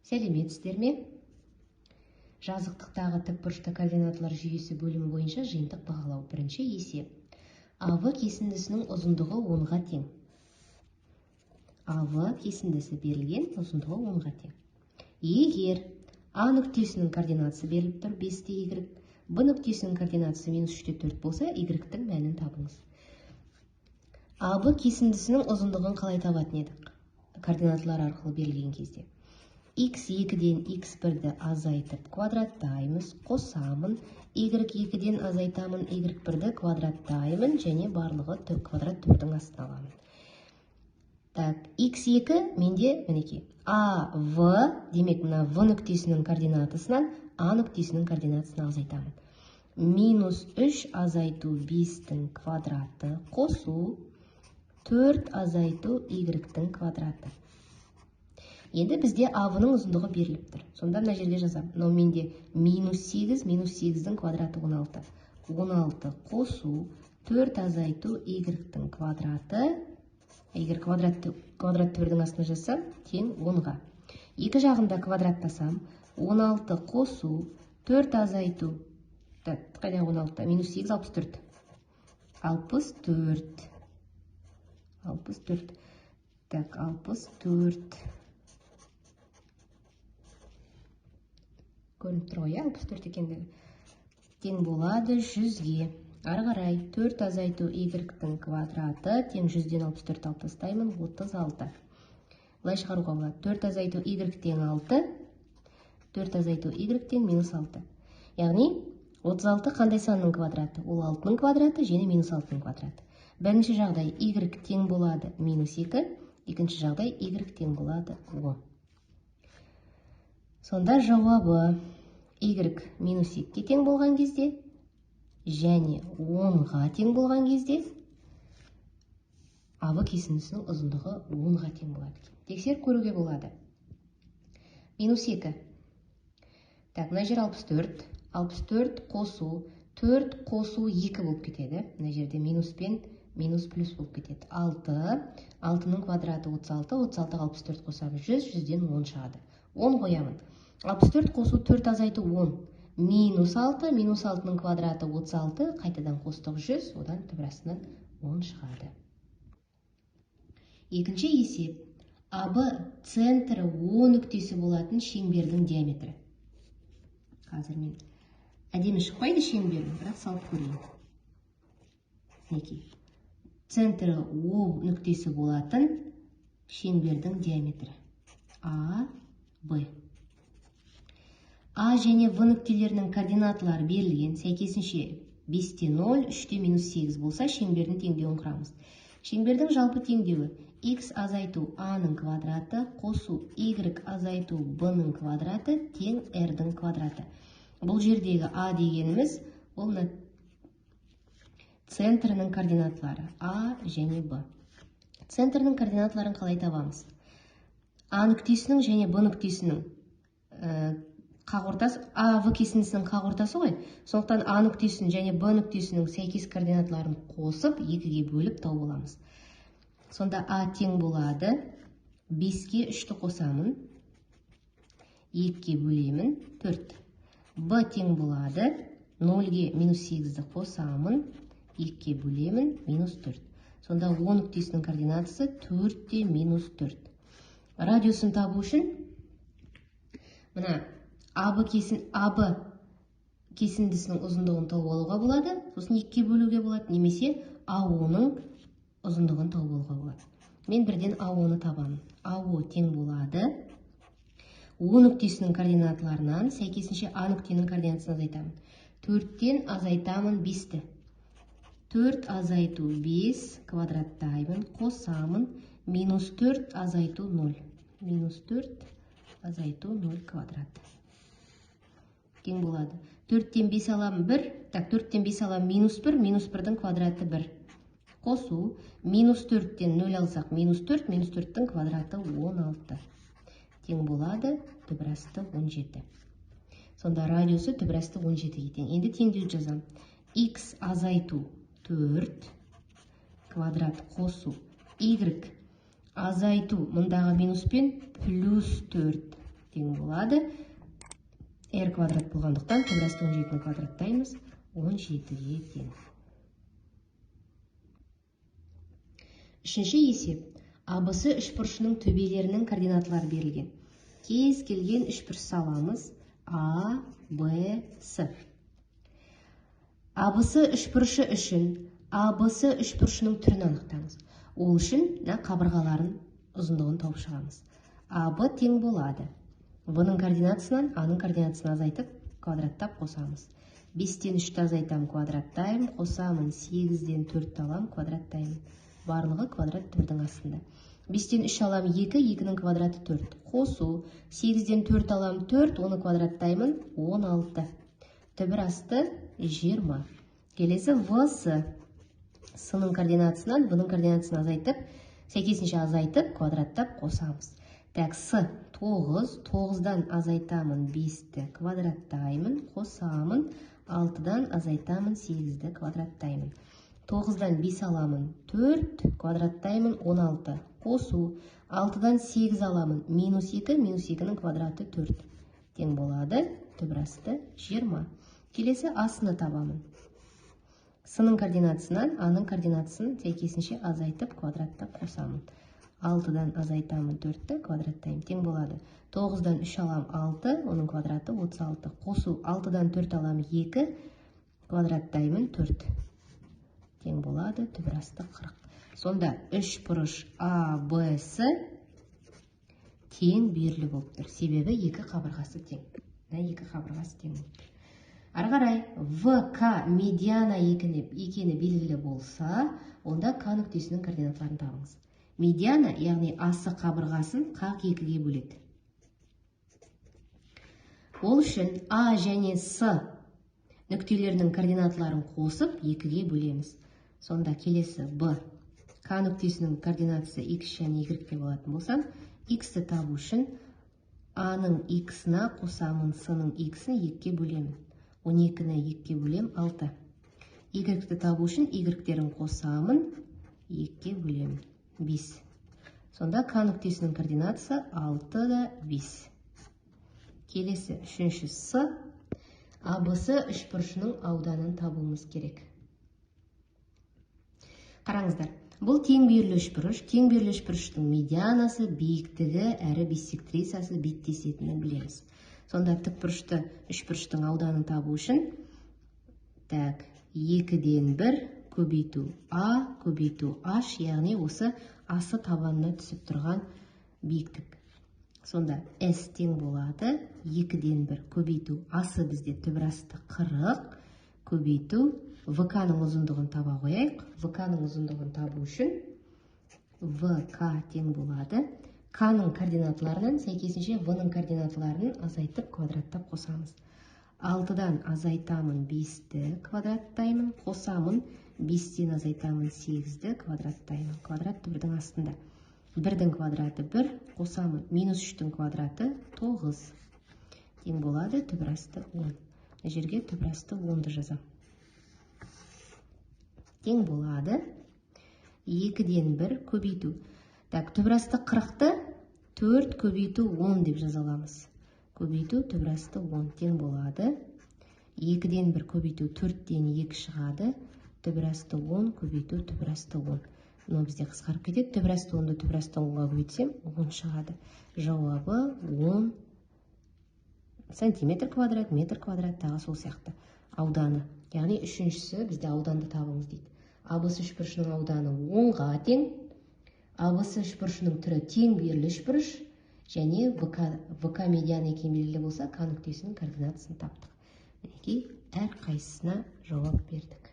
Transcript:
Сәлеметсіздер ме? Жазықтықтағы тікбұрышты координаталар жүйесі бөлімі бойынша жиынтық бағалау. Бірінші есеп. АВ кесіндісінің ұзындығы 10-ға тең. АВ кесіндісі берілген, ұзындығы 10-ға тең. Егер А нүктесінің координатасы беріліп тұр 5-те Y, Б нүктесінің координатасы -3-те 4 болса, Y-тің мәнін табыңыз. АВ кесіндісінің ұзындығын қалай табатын едік? Координаталар арқылы берілген кезде. X2-ден X1-ді азайтып квадраттаймыз, қосамын, Y2-ден азайтамын, Y1-ді квадраттаймын, және барлығы квадрат төрдің астына аламын. Так, X2 менде мінеке AV, демек мына V нүктесінің координатасынан A нүктесінің координатасына азайтамын. -3 азайту 5-тің квадраты қосу 4 азайту Y-тің квадраты. Енді бізде АВ-ның ұзындығы беріліп тұр. Сонда мына жерге жазамын. Мынау менде -8, -8-дің квадраты 16. 16 қосу 4 азайту Y-тің квадраты. Егер квадрат төрдің астына жазсам, тең 10-ға. Екі жағында квадраттасам, 16 қосу 4 азайту. Қайда 16? -8, 64. 64. Так, 64. Көрініп тұр ғой, 64 екендігі. Тең болады 100-ге. Ары қарай 4 азайту Y-тің квадраты тең 100-ден 64 алып тастаймын, 36. Бұлай шығаруға болады. 4 азайту Y тең 6, 4 азайту Y тең -6. Яғни 36 қандай санның квадраты? Ол 6-ның квадраты және -6-ның квадраты. Бірінші жағдай Y тең болады -2, екінші жағдай Y тең болады 10. Сонда жауабы Y -2-ге тең болған кезде және 10-ға тең болған кезде АВ кесіндісінің ұзындығы 10-ға тең болады. Тексеріп көруге болады. -2. Так, мына жер 64. 64 қосу 4 қосу 2 болып кетеді. Мына жерде минус пен минус плюс болып кетеді. 6. 6-ның квадраты 36. 36-ға 64 қосамыз 100. 100-ден 10 шығады. 10 қоямын. 64 қосу 4 азайту 10. -6, -6-ның квадраты 36, қайтадан қостық 100, одан түбірастынан 10 шығады. Екінші есеп. АБ центрі О нүктесі болатын шеңбердің диаметрі. Қазір мен әдемі шықпайды шеңбердің, бірақ салып көрейін. Мінекей. Центрі О нүктесі болатын шеңбердің диаметрі. А, Б. А және В нүктелерінің координаталары берілген, сәйкесінше 5-те 0, 3-те -8 болса, шеңбердің теңдеуін құрамыз. Шеңбердің жалпы теңдеуі X азайту А-ның квадраты қосу Y азайту B-ның квадраты тең R-дің квадраты. Бұл жердегі А дегеніміз, ол центрінің координаталары А және Б. Центрінің координаталарын қалай табамыз? А нүктесінің және Б нүктесінің қақ-ортасы, АВ кесіндісінің қақ-ортасы ғой. Сондықтан А нүктесінің және Б нүктесінің сәйкес координаталарын қосып, 2-ге бөліп тауып аламыз. Сонда А тең болады 5-ге 3-ті қосамын, 2-ге бөлемін 4. Б тең болады 0-ге -8-ді қосамын, 2-ге бөлемін -4. Сонда О нүктесінің координатасы 4-те -4. Радиусын табу үшін мына АБ кесіндісінің ұзындығын тауып алуға болады, сосын 2-ге бөлуге болады, немесе АО-ның ұзындығын тауып алуға болады. Мен бірден АО-ны табамын. АО тең болады О нүктесінің координаталарынан сәйкесінше А нүктенің координатасын азайтамын. 4-тен азайтамын 5-ті. 4 азайту 5 квадраттаймын, қосамын, -4 азайту 0. -4 азайту 0 квадрат. Тең болады. 4-тен 5 аламын 1. Так, 4-тен 5 аламын -1. -1-дің квадраты 1. Қосу. -4-тен 0 алсақ -4. -4-тің квадраты 16. Тең болады түбірасты 17. Сонда радиусы түбірасты 17-ге тең. Енді теңдеуді жазам. X азайту 4 квадрат қосу. Y азайту, мұндағы минуспен плюс 4 тең болады. R квадрат болғандықтан төбірасты 17-ні квадраттаймыз. 17-ге тең. Үшінші есеп. ABC үшбұрышының төбелерінің координаталары берілген. Кез келген үшбұрыш саламыз. A, B, C. ABC үшбұрышы үшін ABC үшбұрышының түрін анықтаңыз. Ол үшін қабырғаларын ұзындығын тауып шығамыз. AB тең болады. B-ның координатысынан A-ның координатысын азайтып, квадраттап қосамыз. 5-тен 3-ті азайтам, квадраттаймын, қосамын, 8-ден 4-ті алам, квадраттаймын. Барлығы квадрат түрдің астында. 5-тен 3 алам 2, 2-ның квадраты 4. Қосу, 8-ден 4 алам 4, оны квадраттаймын, 16. Түбір асты 20. Келесі VS. С-ның координатысынан В-ның координатысын азайтып, сәйкесінше азайтып, квадраттап қосамыз. Так, С 9, 9-дан азайтамын 5-ті квадраттаймын, қосамын, 6-дан азайтамын 8-ді квадраттаймын. 9-дан 5 аламын 4, квадраттаймын 16. Қосу, 6-дан 8 аламын, минус 2, минус 2-ның квадраты 4. Тең болады, түбірасты 20. Келесі асыны табамын. С-ның координатысынан А-ның координатысын сәйкесінше азайтып, квадраттап қосамын. 6-дан азайтамын 4-ті квадраттаймын. Тең болады. 9-дан 3 алам 6, оның квадраты 36. Қосу, 6-дан 4 алам 2, квадраттаймын 4. Тең болады, түбірасты 40. Сонда үшбұрыш ABC тең берілі болып тұр. Себебі екі қабырғасы тең. Екі қабырғасы тең болып тұр. Ары қарай, VK медиана екені белгілі болса, онда К нүктесінің координаталарын табыңыз. Медиана, яғни асы қабырғасын қақ екіге бөледі. Ол үшін А және С нүктелерінің координаталарын қосып екіге бөлеміз. Сонда келесі Б. К нүктесінің координатасы X және Y болатын болсам, X-ті табу үшін А-ның X-на қосамын, С-ның X-ін 2-ге бөлемін. 12-ні 2-ге бөлем 6. Y-ті табу үшін Y-терін қосамын, 2-ге бөлем 5. Сонда К нүктесінің координатасы 6 да 5. Келесі үшінші С. ABC үшбұрышының ауданын табуымыз керек. Қараңыздар, бұл тең бүйірлі үшбұрыш. Тең бүйірлі үшбұрыштың медианасы, биіктігі әрі биссектрисасы беттесетінін білеміз. Сонда тікбұрышты үшбұрыштың ауданын табу үшін 2-ден 1 көбейту А көбейту H, яғни осы асы табанына түсіп тұрған биіктік. Сонда S тең болады 2-ден 1 көбейту асы бізде түбірасты 40 көбейту VK-ның ұзындығын таба қояйық. VK-ның ұзындығын табу үшін VK тең болады. К-ның координаталарынан сәйкесінше В-ның координаталарын азайтып, квадраттап қосамыз. 6-дан азайтамын 5-ті квадраттаймын, қосамын, 5-тен азайтамын 8-ді квадраттаймын. Квадрат түбірдің астында. 1-дің квадраты 1, қосамын, минус 3-тің квадраты 9. Тең болады, түбірасты 10. Жерге түбірасты 10-ды жазам. Тең болады, 2-ден 1 көбейту. Так, түбірасты 40-ты 4 көбейту 10 деп жазаламыз. Көбейту түбірасты 10 тең болады. 2-ден 1 көбейту 4-ден 2 шығады. Түбірасты 10 көбейту түбірасты 10. Но бізде қысқарып кетеді. Түбірасты 10-ды түбірасты 10-ға көбейтсем 10 шығады. Жауабы 10 сантиметр квадрат, метр квадрат, тағы сол сияқты. Ауданы. Яғни үшіншісі бізде ауданды табыңыз дейді. ABC үшбұрышының ауданы 10-ға тең. ABC үшбұрышының түрі тең бүйірлі үшбұрыш және VK медиана екені белгілі болса, К нүктесінің координатасын таптық. Мінекей әр қайсысына жауап бердік.